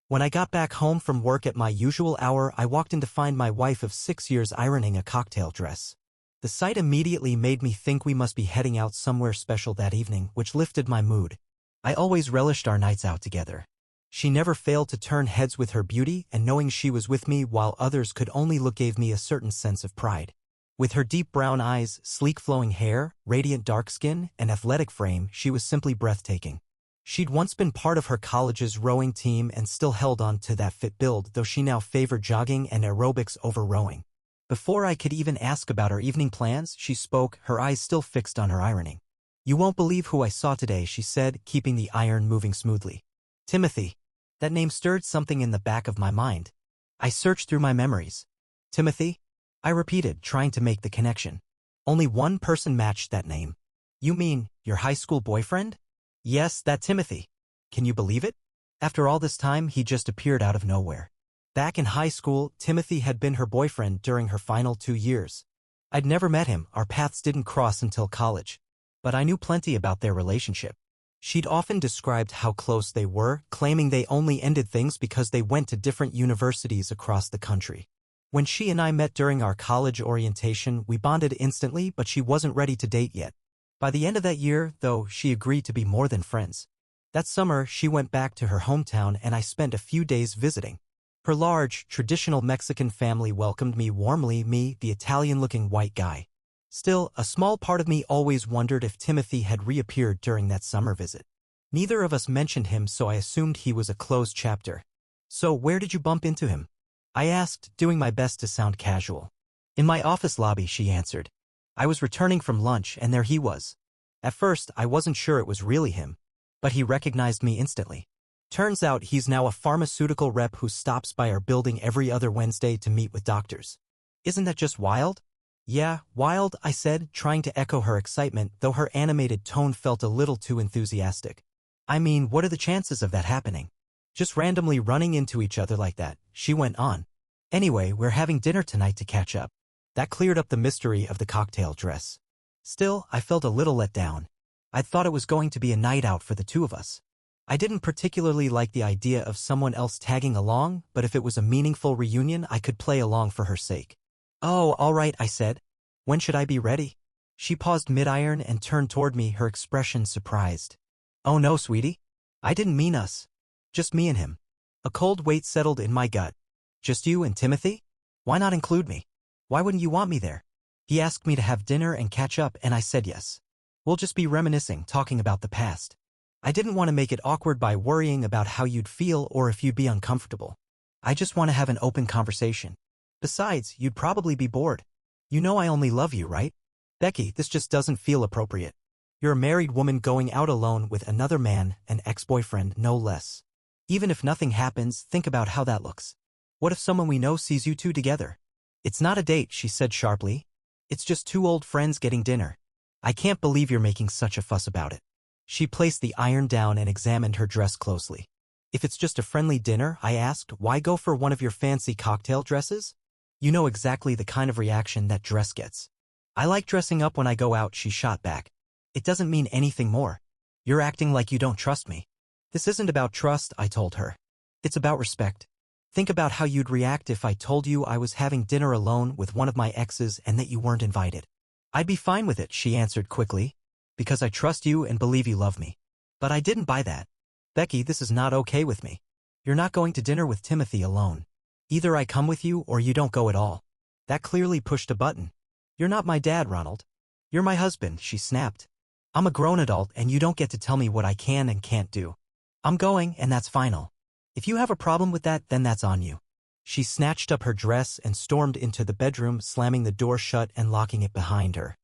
When I got back home from work at my usual hour, I walked in to find my wife of 6 years ironing a cocktail dress. The sight immediately made me think we must be heading out somewhere special that evening, which lifted my mood. I always relished our nights out together. She never failed to turn heads with her beauty, and knowing she was with me while others could only look gave me a certain sense of pride. With her deep brown eyes, sleek flowing hair, radiant dark skin, and athletic frame, she was simply breathtaking. She'd once been part of her college's rowing team and still held on to that fit build, though she now favored jogging and aerobics over rowing. Before I could even ask about her evening plans, she spoke, her eyes still fixed on her ironing. "You won't believe who I saw today," she said, keeping the iron moving smoothly. "Timothy." That name stirred something in the back of my mind. I searched through my memories. "Timothy?" I repeated, trying to make the connection. Only one person matched that name. "You mean, your high school boyfriend?" "Yes, that Timothy. Can you believe it? After all this time, he just appeared out of nowhere." Back in high school, Timothy had been her boyfriend during her final 2 years. I'd never met him, our paths didn't cross until college. But I knew plenty about their relationship. She'd often described how close they were, claiming they only ended things because they went to different universities across the country. When she and I met during our college orientation, we bonded instantly, but she wasn't ready to date yet. By the end of that year, though, she agreed to be more than friends. That summer, she went back to her hometown and I spent a few days visiting. Her large, traditional Mexican family welcomed me warmly, me, the Italian-looking white guy. Still, a small part of me always wondered if Timothy had reappeared during that summer visit. Neither of us mentioned him, so I assumed he was a closed chapter. "So where did you bump into him?" I asked, doing my best to sound casual. "In my office lobby," she answered. I was returning from lunch, and there he was. At first, I wasn't sure it was really him, but he recognized me instantly. Turns out he's now a pharmaceutical rep who stops by our building every other Wednesday to meet with doctors. Isn't that just wild? "Yeah, wild," I said, trying to echo her excitement, though her animated tone felt a little too enthusiastic. "I mean, what are the chances of that happening? Just randomly running into each other like that," she went on. "Anyway, we're having dinner tonight to catch up." That cleared up the mystery of the cocktail dress. Still, I felt a little let down. I thought it was going to be a night out for the two of us. I didn't particularly like the idea of someone else tagging along, but if it was a meaningful reunion, I could play along for her sake. "Oh, all right," I said. "When should I be ready?" She paused mid-iron and turned toward me, her expression surprised. "Oh no, sweetie. I didn't mean us. Just me and him." A cold weight settled in my gut. "Just you and Timothy? Why not include me? Why wouldn't you want me there?" He asked me to have dinner and catch up, and I said yes. "We'll just be reminiscing, talking about the past." I didn't want to make it awkward by worrying about how you'd feel or if you'd be uncomfortable. I just want to have an open conversation. Besides, you'd probably be bored. You know I only love you, right? "Becky, this just doesn't feel appropriate. You're a married woman going out alone with another man, an ex-boyfriend, no less. Even if nothing happens, think about how that looks. What if someone we know sees you two together?" "It's not a date," she said sharply. "It's just two old friends getting dinner. I can't believe you're making such a fuss about it." She placed the iron down and examined her dress closely. "If it's just a friendly dinner," I asked, "why go for one of your fancy cocktail dresses? You know exactly the kind of reaction that dress gets." "I like dressing up when I go out," she shot back. "It doesn't mean anything more. You're acting like you don't trust me." "This isn't about trust," I told her. "It's about respect. Think about how you'd react if I told you I was having dinner alone with one of my exes and that you weren't invited." "I'd be fine with it," she answered quickly, "because I trust you and believe you love me." But I didn't buy that. "Becky, this is not okay with me. You're not going to dinner with Timothy alone. Either I come with you or you don't go at all." That clearly pushed a button. "You're not my dad, Ronald. You're my husband," she snapped. "I'm a grown adult and you don't get to tell me what I can and can't do. I'm going, and that's final. If you have a problem with that, then that's on you." She snatched up her dress and stormed into the bedroom, slamming the door shut and locking it behind her.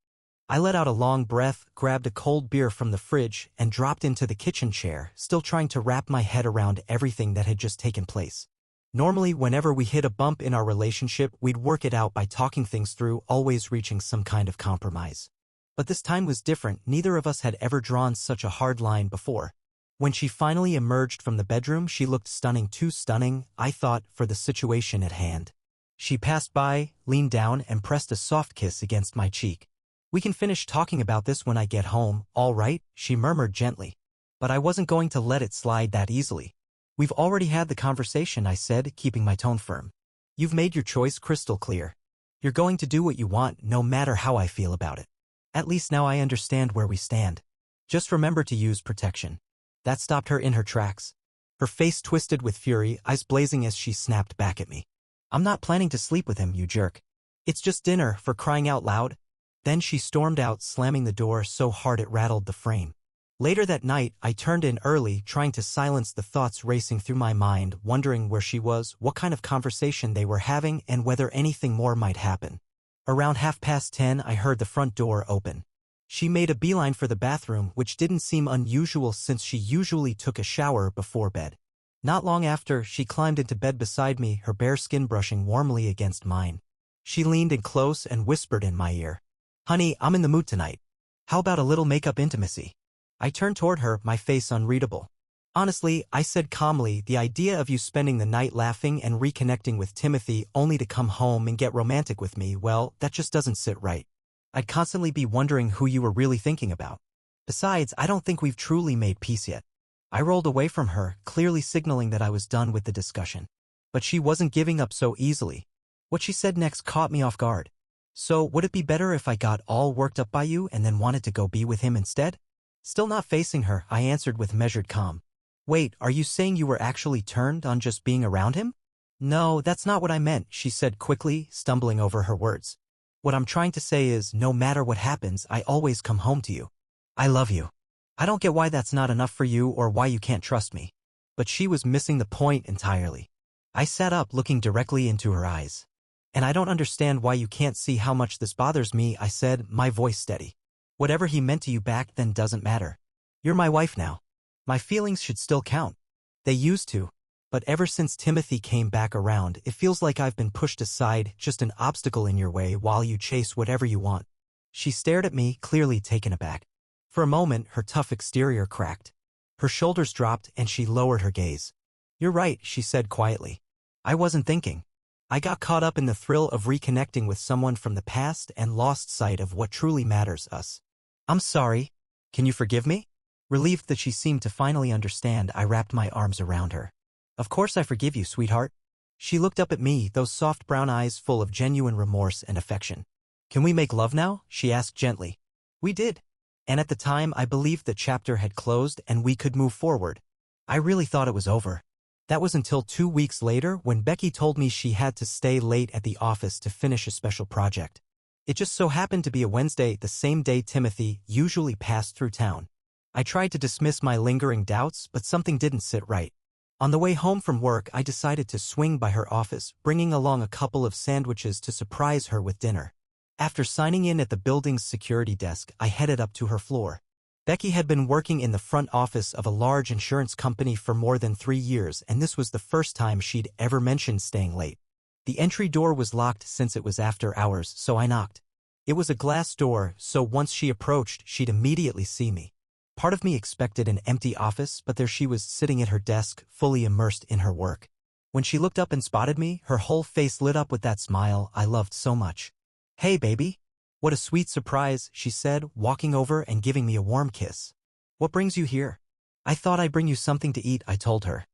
I let out a long breath, grabbed a cold beer from the fridge, and dropped into the kitchen chair, still trying to wrap my head around everything that had just taken place. Normally, whenever we hit a bump in our relationship, we'd work it out by talking things through, always reaching some kind of compromise. But this time was different. Neither of us had ever drawn such a hard line before. When she finally emerged from the bedroom, she looked stunning, too stunning, I thought, for the situation at hand. She passed by, leaned down, and pressed a soft kiss against my cheek. "We can finish talking about this when I get home, all right?" she murmured gently. But I wasn't going to let it slide that easily. We've already had the conversation, I said, keeping my tone firm. You've made your choice crystal clear. You're going to do what you want, no matter how I feel about it. At least now I understand where we stand. Just remember to use protection. That stopped her in her tracks. Her face twisted with fury, eyes blazing as she snapped back at me. I'm not planning to sleep with him, you jerk. It's just dinner, for crying out loud. Then she stormed out, slamming the door so hard it rattled the frame. Later that night, I turned in early, trying to silence the thoughts racing through my mind, wondering where she was, what kind of conversation they were having, and whether anything more might happen. Around 10:30, I heard the front door open. She made a beeline for the bathroom, which didn't seem unusual since she usually took a shower before bed. Not long after, she climbed into bed beside me, her bare skin brushing warmly against mine. She leaned in close and whispered in my ear, "Honey, I'm in the mood tonight. How about a little makeup intimacy?" I turned toward her, my face unreadable. "Honestly," I said calmly, "the idea of you spending the night laughing and reconnecting with Timothy only to come home and get romantic with me, well, that just doesn't sit right. I'd constantly be wondering who you were really thinking about. Besides, I don't think we've truly made peace yet." I rolled away from her, clearly signaling that I was done with the discussion. But she wasn't giving up so easily. What she said next caught me off guard. "So, would it be better if I got all worked up by you and then wanted to go be with him instead?" Still not facing her, I answered with measured calm. "Wait, are you saying you were actually turned on just being around him?" "No, that's not what I meant," she said quickly, stumbling over her words. "What I'm trying to say is, no matter what happens, I always come home to you. I love you. I don't get why that's not enough for you or why you can't trust me." But she was missing the point entirely. I sat up, looking directly into her eyes. "And I don't understand why you can't see how much this bothers me," I said, my voice steady. "Whatever he meant to you back then doesn't matter. You're my wife now. My feelings should still count. They used to. But ever since Timothy came back around, it feels like I've been pushed aside, just an obstacle in your way while you chase whatever you want." She stared at me, clearly taken aback. For a moment, her tough exterior cracked. Her shoulders dropped and she lowered her gaze. "You're right," she said quietly. "I wasn't thinking. I got caught up in the thrill of reconnecting with someone from the past and lost sight of what truly matters, us. I'm sorry. Can you forgive me?" Relieved that she seemed to finally understand, I wrapped my arms around her. "Of course I forgive you, sweetheart." She looked up at me, those soft brown eyes full of genuine remorse and affection. "Can we make love now?" she asked gently. We did. And at the time, I believed the chapter had closed and we could move forward. I really thought it was over. That was until 2 weeks later when Becky told me she had to stay late at the office to finish a special project. It just so happened to be a Wednesday, the same day Timothy usually passed through town. I tried to dismiss my lingering doubts, but something didn't sit right. On the way home from work, I decided to swing by her office, bringing along a couple of sandwiches to surprise her with dinner. After signing in at the building's security desk, I headed up to her floor. Becky had been working in the front office of a large insurance company for more than 3 years, and this was the first time she'd ever mentioned staying late. The entry door was locked since it was after hours, so I knocked. It was a glass door, so once she approached, she'd immediately see me. Part of me expected an empty office, but there she was sitting at her desk, fully immersed in her work. When she looked up and spotted me, her whole face lit up with that smile I loved so much. "Hey, baby. What a sweet surprise," she said, walking over and giving me a warm kiss. "What brings you here?" "I thought I'd bring you something to eat," I told her.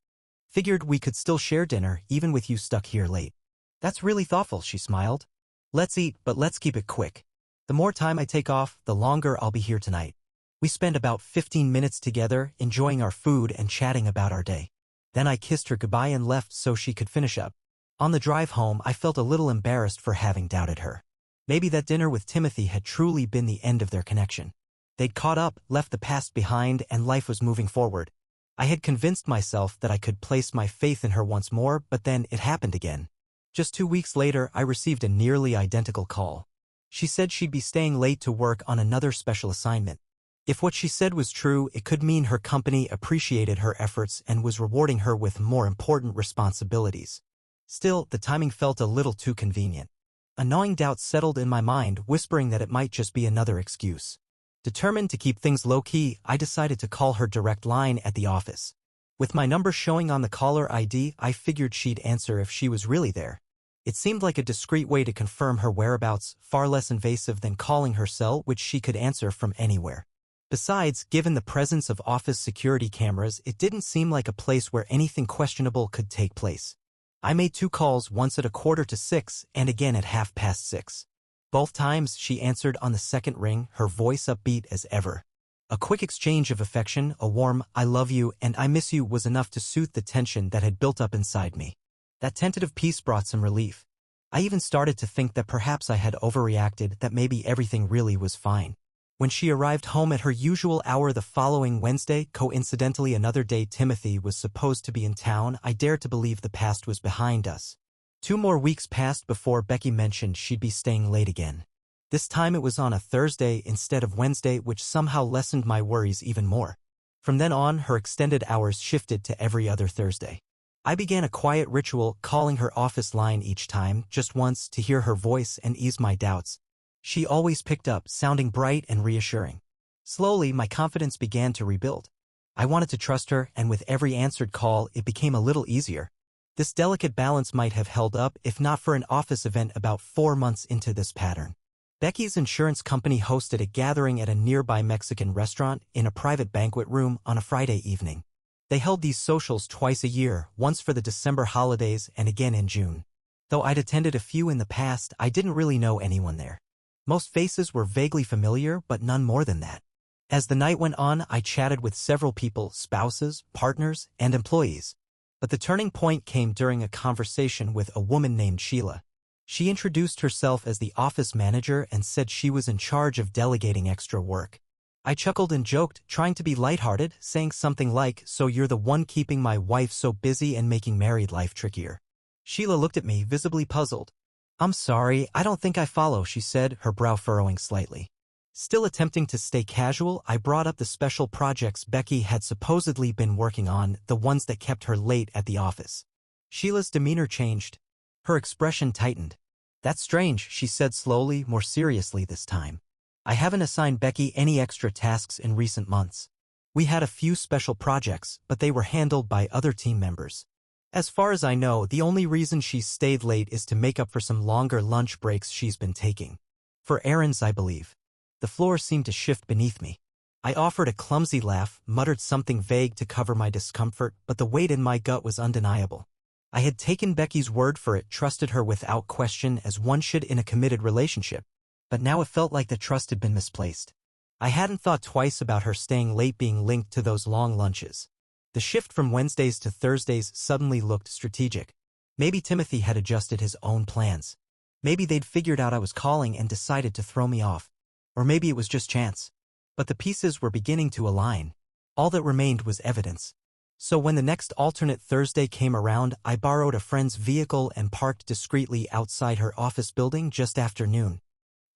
"Figured we could still share dinner, even with you stuck here late." "That's really thoughtful," she smiled. "Let's eat, but let's keep it quick. The more time I take off, the longer I'll be here tonight." We spent about 15 minutes together, enjoying our food and chatting about our day. Then I kissed her goodbye and left so she could finish up. On the drive home, I felt a little embarrassed for having doubted her. Maybe that dinner with Timothy had truly been the end of their connection. They'd caught up, left the past behind, and life was moving forward. I had convinced myself that I could place my faith in her once more, but then it happened again. Just 2 weeks later, I received a nearly identical call. She said she'd be staying late to work on another special assignment. If what she said was true, it could mean her company appreciated her efforts and was rewarding her with more important responsibilities. Still, the timing felt a little too convenient. A gnawing doubt settled in my mind, whispering that it might just be another excuse. Determined to keep things low-key, I decided to call her direct line at the office. With my number showing on the caller ID, I figured she'd answer if she was really there. It seemed like a discreet way to confirm her whereabouts, far less invasive than calling her cell, which she could answer from anywhere. Besides, given the presence of office security cameras, it didn't seem like a place where anything questionable could take place. I made 2 calls, once at 5:45 and again at 6:30. Both times she answered on the second ring, her voice upbeat as ever. A quick exchange of affection, a warm, "I love you" and "I miss you" was enough to soothe the tension that had built up inside me. That tentative peace brought some relief. I even started to think that perhaps I had overreacted, that maybe everything really was fine. When she arrived home at her usual hour the following Wednesday, coincidentally another day Timothy was supposed to be in town, I dared to believe the past was behind us. 2 more weeks passed before Becky mentioned she'd be staying late again. This time it was on a Thursday instead of Wednesday, which somehow lessened my worries even more. From then on, her extended hours shifted to every other Thursday. I began a quiet ritual, calling her office line each time, just once, to hear her voice and ease my doubts. She always picked up, sounding bright and reassuring. Slowly, my confidence began to rebuild. I wanted to trust her, and with every answered call, it became a little easier. This delicate balance might have held up if not for an office event about 4 months into this pattern. Becky's insurance company hosted a gathering at a nearby Mexican restaurant in a private banquet room on a Friday evening. They held these socials twice a year, once for the December holidays and again in June. Though I'd attended a few in the past, I didn't really know anyone there. Most faces were vaguely familiar, but none more than that. As the night went on, I chatted with several people, spouses, partners, and employees. But the turning point came during a conversation with a woman named Sheila. She introduced herself as the office manager and said she was in charge of delegating extra work. I chuckled and joked, trying to be lighthearted, saying something like, "So you're the one keeping my wife so busy and making married life trickier." Sheila looked at me, visibly puzzled. "I'm sorry, I don't think I follow," she said, her brow furrowing slightly. Still attempting to stay casual, I brought up the special projects Becky had supposedly been working on, the ones that kept her late at the office. Sheila's demeanor changed. Her expression tightened. "That's strange," she said slowly, more seriously this time. "I haven't assigned Becky any extra tasks in recent months. We had a few special projects, but they were handled by other team members. As far as I know, the only reason she's stayed late is to make up for some longer lunch breaks she's been taking. For errands, I believe." The floor seemed to shift beneath me. I offered a clumsy laugh, muttered something vague to cover my discomfort, but the weight in my gut was undeniable. I had taken Becky's word for it, trusted her without question as one should in a committed relationship. But now it felt like the trust had been misplaced. I hadn't thought twice about her staying late being linked to those long lunches. The shift from Wednesdays to Thursdays suddenly looked strategic. Maybe Timothy had adjusted his own plans. Maybe they'd figured out I was calling and decided to throw me off. Or maybe it was just chance. But the pieces were beginning to align. All that remained was evidence. So when the next alternate Thursday came around, I borrowed a friend's vehicle and parked discreetly outside her office building just after noon.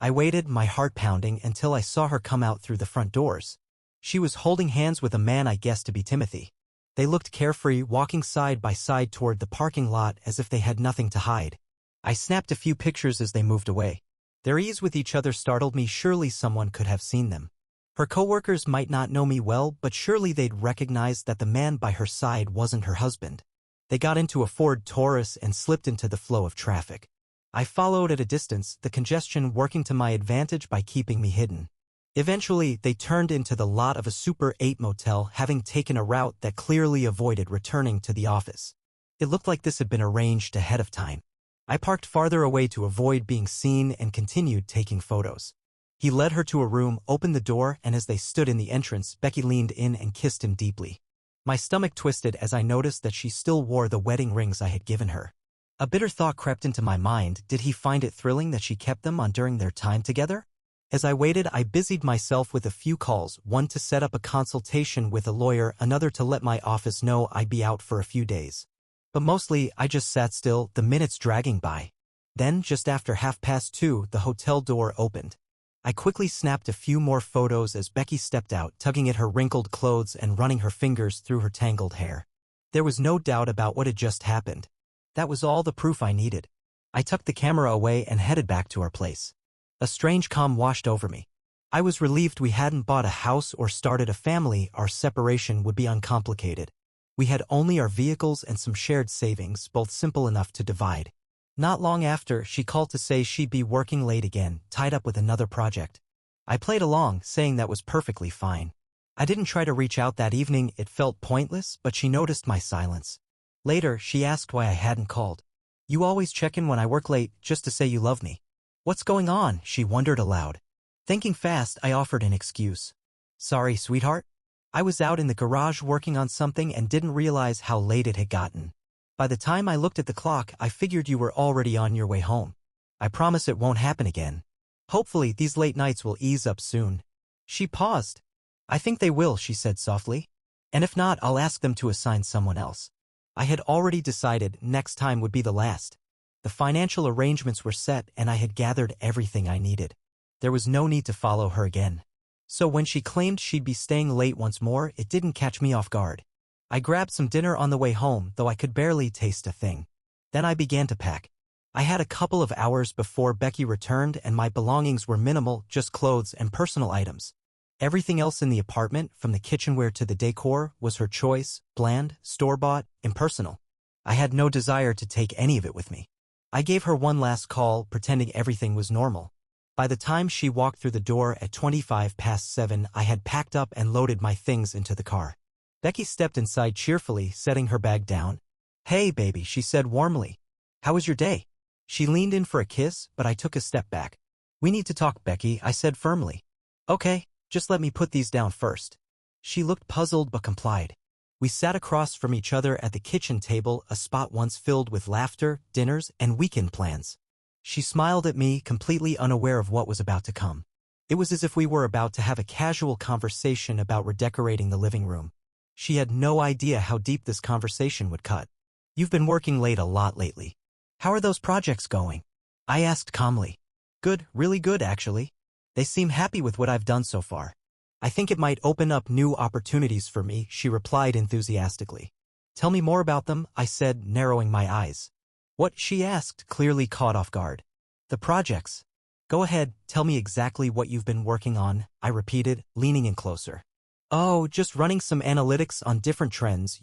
I waited, my heart pounding, until I saw her come out through the front doors. She was holding hands with a man I guessed to be Timothy. They looked carefree, walking side by side toward the parking lot as if they had nothing to hide. I snapped a few pictures as they moved away. Their ease with each other startled me. Surely someone could have seen them. Her coworkers might not know me well, but surely they'd recognize that the man by her side wasn't her husband. They got into a Ford Taurus and slipped into the flow of traffic. I followed at a distance, the congestion working to my advantage by keeping me hidden. Eventually, they turned into the lot of a Super 8 motel, having taken a route that clearly avoided returning to the office. It looked like this had been arranged ahead of time. I parked farther away to avoid being seen and continued taking photos. He led her to a room, opened the door, and as they stood in the entrance, Becky leaned in and kissed him deeply. My stomach twisted as I noticed that she still wore the wedding rings I had given her. A bitter thought crept into my mind. Did he find it thrilling that she kept them on during their time together? As I waited, I busied myself with a few calls, one to set up a consultation with a lawyer, another to let my office know I'd be out for a few days. But mostly, I just sat still, the minutes dragging by. Then, just after 2:30, the hotel door opened. I quickly snapped a few more photos as Becky stepped out, tugging at her wrinkled clothes and running her fingers through her tangled hair. There was no doubt about what had just happened. That was all the proof I needed. I tucked the camera away and headed back to our place. A strange calm washed over me. I was relieved we hadn't bought a house or started a family. Our separation would be uncomplicated. We had only our vehicles and some shared savings, both simple enough to divide. Not long after, she called to say she'd be working late again, tied up with another project. I played along, saying that was perfectly fine. I didn't try to reach out that evening, it felt pointless, but she noticed my silence. Later, she asked why I hadn't called. You always check in when I work late, just to say you love me. What's going on? She wondered aloud. Thinking fast, I offered an excuse. Sorry, sweetheart. I was out in the garage working on something and didn't realize how late it had gotten. By the time I looked at the clock, I figured you were already on your way home. I promise it won't happen again. Hopefully, these late nights will ease up soon. She paused. I think they will, she said softly. And if not, I'll ask them to assign someone else. I had already decided next time would be the last. The financial arrangements were set and I had gathered everything I needed. There was no need to follow her again. So when she claimed she'd be staying late once more, it didn't catch me off guard. I grabbed some dinner on the way home, though I could barely taste a thing. Then I began to pack. I had a couple of hours before Becky returned and my belongings were minimal, just clothes and personal items. Everything else in the apartment, from the kitchenware to the decor, was her choice, bland, store-bought, impersonal. I had no desire to take any of it with me. I gave her one last call, pretending everything was normal. By the time she walked through the door at 7:25, I had packed up and loaded my things into the car. Becky stepped inside cheerfully, setting her bag down. Hey, baby, she said warmly. How was your day? She leaned in for a kiss, but I took a step back. We need to talk, Becky, I said firmly. Okay, just let me put these down first. She looked puzzled but complied. We sat across from each other at the kitchen table, a spot once filled with laughter, dinners, and weekend plans. She smiled at me, completely unaware of what was about to come. It was as if we were about to have a casual conversation about redecorating the living room. She had no idea how deep this conversation would cut. You've been working late a lot lately. How are those projects going? I asked calmly. Good, really good actually. They seem happy with what I've done so far. I think it might open up new opportunities for me, she replied enthusiastically. Tell me more about them, I said, narrowing my eyes. What? She asked, clearly caught off guard. The projects. Go ahead, tell me exactly what you've been working on, I repeated, leaning in closer. Oh, just running some analytics on different trends,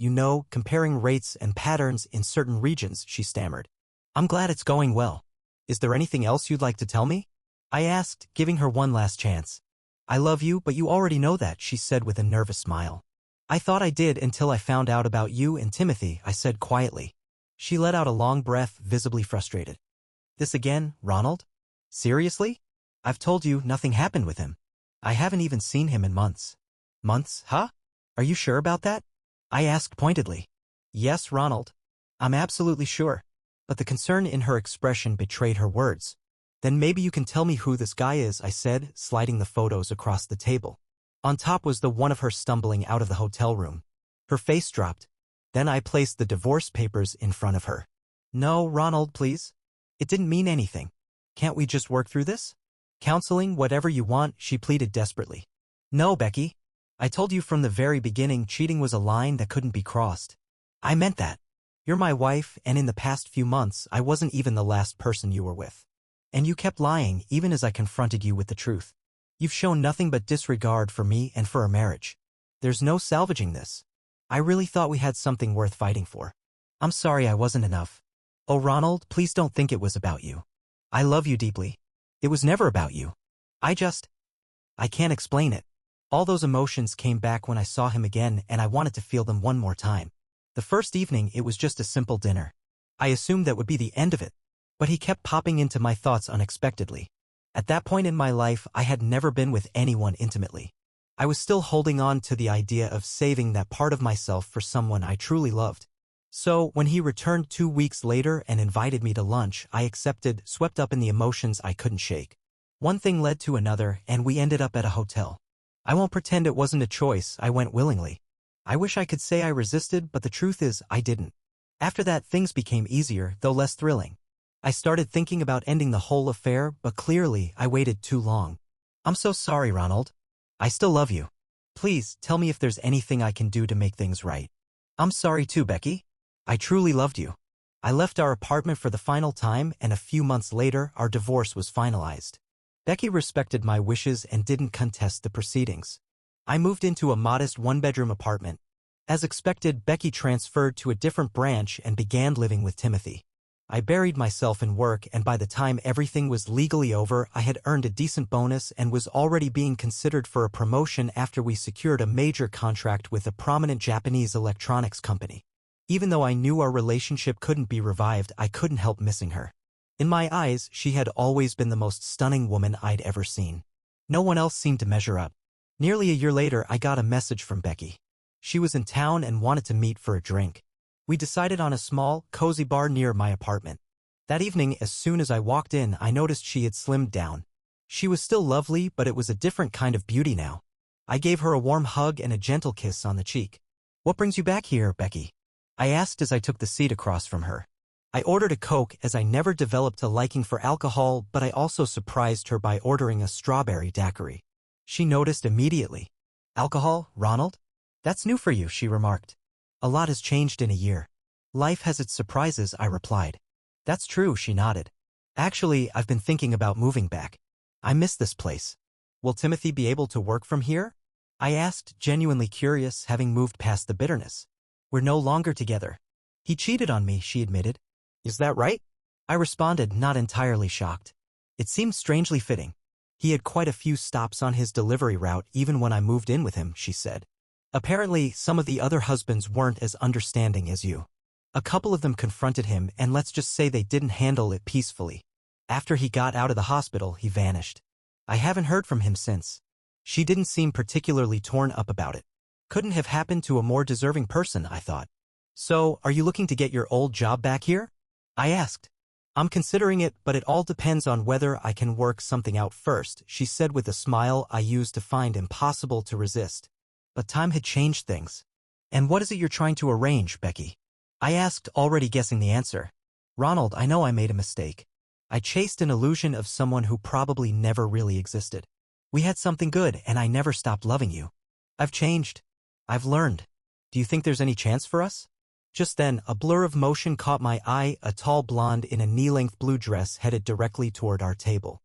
comparing rates and patterns in certain regions, she stammered. I'm glad it's going well. Is there anything else you'd like to tell me? I asked, giving her one last chance. I love you, but you already know that, she said with a nervous smile. I thought I did until I found out about you and Timothy, I said quietly. She let out a long breath, visibly frustrated. This again, Ronald? Seriously? I've told you nothing happened with him. I haven't even seen him in months. Months, huh? Are you sure about that? I asked pointedly. Yes, Ronald. I'm absolutely sure. But the concern in her expression betrayed her words. Then maybe you can tell me who this guy is, I said, sliding the photos across the table. On top was the one of her stumbling out of the hotel room. Her face dropped. Then I placed the divorce papers in front of her. No, Ronald, please. It didn't mean anything. Can't we just work through this? Counseling, whatever you want, she pleaded desperately. No, Becky. I told you from the very beginning cheating was a line that couldn't be crossed. I meant that. You're my wife, and in the past few months, I wasn't even the last person you were with. And you kept lying, even as I confronted you with the truth. You've shown nothing but disregard for me and for our marriage. There's no salvaging this. I really thought we had something worth fighting for. I'm sorry I wasn't enough. Oh, Ronald, please don't think it was about you. I love you deeply. It was never about you. I can't explain it. All those emotions came back when I saw him again and I wanted to feel them one more time. The first evening, it was just a simple dinner. I assumed that would be the end of it. But he kept popping into my thoughts unexpectedly. At that point in my life, I had never been with anyone intimately. I was still holding on to the idea of saving that part of myself for someone I truly loved. So, when he returned 2 weeks later and invited me to lunch, I accepted, swept up in the emotions I couldn't shake. One thing led to another, and we ended up at a hotel. I won't pretend it wasn't a choice, I went willingly. I wish I could say I resisted, but the truth is, I didn't. After that, things became easier, though less thrilling. I started thinking about ending the whole affair, but clearly, I waited too long. I'm so sorry, Ronald. I still love you. Please, tell me if there's anything I can do to make things right. I'm sorry too, Becky. I truly loved you. I left our apartment for the final time, and a few months later, our divorce was finalized. Becky respected my wishes and didn't contest the proceedings. I moved into a modest one-bedroom apartment. As expected, Becky transferred to a different branch and began living with Timothy. I buried myself in work, and by the time everything was legally over, I had earned a decent bonus and was already being considered for a promotion after we secured a major contract with a prominent Japanese electronics company. Even though I knew our relationship couldn't be revived, I couldn't help missing her. In my eyes, she had always been the most stunning woman I'd ever seen. No one else seemed to measure up. Nearly a year later, I got a message from Becky. She was in town and wanted to meet for a drink. We decided on a small, cozy bar near my apartment. That evening, as soon as I walked in, I noticed she had slimmed down. She was still lovely, but it was a different kind of beauty now. I gave her a warm hug and a gentle kiss on the cheek. "What brings you back here, Becky?" I asked as I took the seat across from her. I ordered a Coke as I never developed a liking for alcohol, but I also surprised her by ordering a strawberry daiquiri. She noticed immediately. "Alcohol, Ronald? That's new for you," she remarked. "A lot has changed in a year." "Life has its surprises," I replied. "That's true," she nodded. "Actually, I've been thinking about moving back. I miss this place." "Will Timothy be able to work from here?" I asked, genuinely curious, having moved past the bitterness. "We're no longer together. He cheated on me," she admitted. "Is that right?" I responded, not entirely shocked. It seemed strangely fitting. "He had quite a few stops on his delivery route even when I moved in with him," she said. "Apparently, some of the other husbands weren't as understanding as you. A couple of them confronted him, and let's just say they didn't handle it peacefully. After he got out of the hospital, he vanished. I haven't heard from him since." She didn't seem particularly torn up about it. Couldn't have happened to a more deserving person, I thought. "So, are you looking to get your old job back here?" I asked. "I'm considering it, but it all depends on whether I can work something out first," she said with a smile I used to find impossible to resist. But time had changed things. "And what is it you're trying to arrange, Becky?" I asked, already guessing the answer. "Ronald, I know I made a mistake. I chased an illusion of someone who probably never really existed. We had something good, and I never stopped loving you. I've changed. I've learned. Do you think there's any chance for us?" Just then, a blur of motion caught my eye. A tall blonde in a knee-length blue dress headed directly toward our table.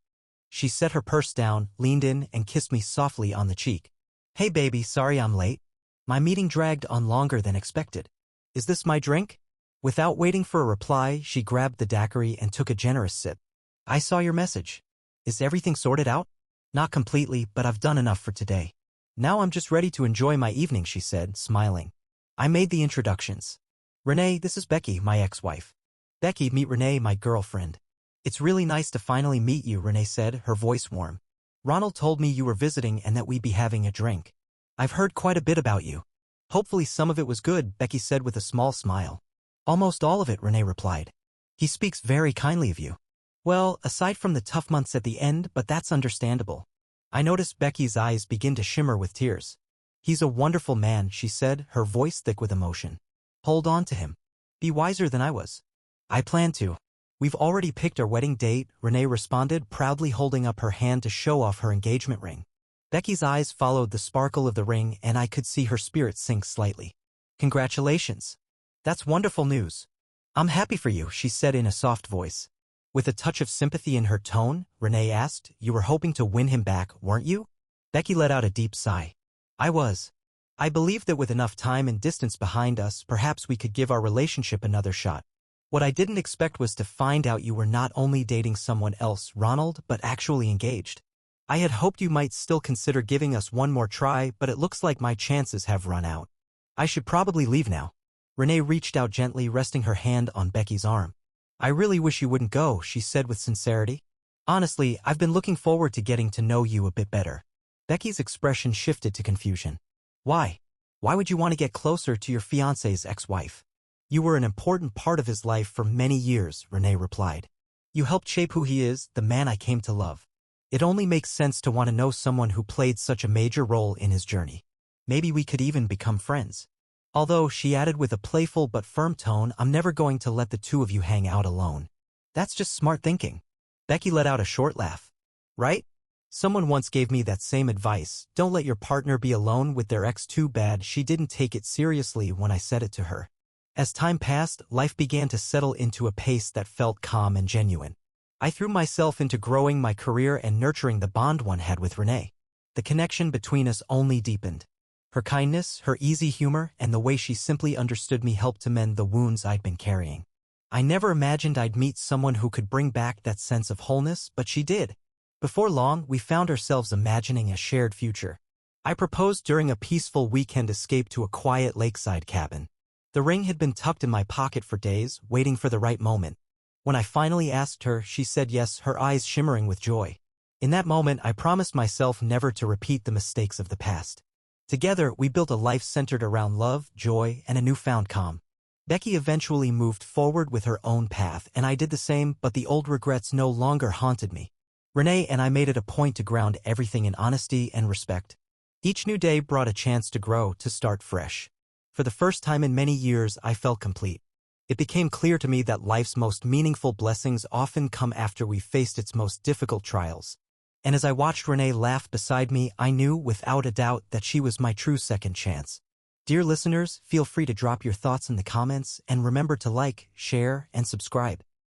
She set her purse down, leaned in, and kissed me softly on the cheek. "Hey baby, sorry I'm late. My meeting dragged on longer than expected. Is this my drink?" Without waiting for a reply, she grabbed the daiquiri and took a generous sip. "I saw your message. Is everything sorted out?" "Not completely, but I've done enough for today. Now I'm just ready to enjoy my evening," she said, smiling. I made the introductions. "Renee, this is Becky, my ex-wife." "Becky, meet Renee, my girlfriend." "It's really nice to finally meet you," Renee said, her voice warm. "Ronald told me you were visiting and that we'd be having a drink. I've heard quite a bit about you." "Hopefully some of it was good," Becky said with a small smile. "Almost all of it," Renee replied. "He speaks very kindly of you." "Well, aside from the tough months at the end, but that's understandable." I noticed Becky's eyes begin to shimmer with tears. "He's a wonderful man," she said, her voice thick with emotion. "Hold on to him. Be wiser than I was." "I plan to. We've already picked our wedding date," Renee responded, proudly holding up her hand to show off her engagement ring. Becky's eyes followed the sparkle of the ring, and I could see her spirit sink slightly. "Congratulations. That's wonderful news." "I'm happy for you," she said in a soft voice. With a touch of sympathy in her tone, Renee asked, "You were hoping to win him back, weren't you?" Becky let out a deep sigh. "I was. I believed that with enough time and distance behind us, perhaps we could give our relationship another shot. What I didn't expect was to find out you were not only dating someone else, Ronald, but actually engaged. I had hoped you might still consider giving us one more try, but it looks like my chances have run out. I should probably leave now." Renee reached out gently, resting her hand on Becky's arm. "I really wish you wouldn't go," she said with sincerity. "Honestly, I've been looking forward to getting to know you a bit better." Becky's expression shifted to confusion. "Why? Why would you want to get closer to your fiancé's ex-wife?" "You were an important part of his life for many years," Renee replied. "You helped shape who he is, the man I came to love. It only makes sense to want to know someone who played such a major role in his journey. Maybe we could even become friends. Although," she added with a playful but firm tone, "I'm never going to let the two of you hang out alone." "That's just smart thinking." Becky let out a short laugh. "Right? Someone once gave me that same advice, don't let your partner be alone with their ex. Too bad she didn't take it seriously when I said it to her." As time passed, life began to settle into a pace that felt calm and genuine. I threw myself into growing my career and nurturing the bond one had with Renee. The connection between us only deepened. Her kindness, her easy humor, and the way she simply understood me helped to mend the wounds I'd been carrying. I never imagined I'd meet someone who could bring back that sense of wholeness, but she did. Before long, we found ourselves imagining a shared future. I proposed during a peaceful weekend escape to a quiet lakeside cabin. The ring had been tucked in my pocket for days, waiting for the right moment. When I finally asked her, she said yes, her eyes shimmering with joy. In that moment, I promised myself never to repeat the mistakes of the past. Together, we built a life centered around love, joy, and a newfound calm. Becky eventually moved forward with her own path, and I did the same, but the old regrets no longer haunted me. Renee and I made it a point to ground everything in honesty and respect. Each new day brought a chance to grow, to start fresh. For the first time in many years, I felt complete. It became clear to me that life's most meaningful blessings often come after we've faced its most difficult trials. And as I watched Renee laugh beside me, I knew without a doubt that she was my true second chance. Dear listeners, feel free to drop your thoughts in the comments, and remember to like, share, and subscribe.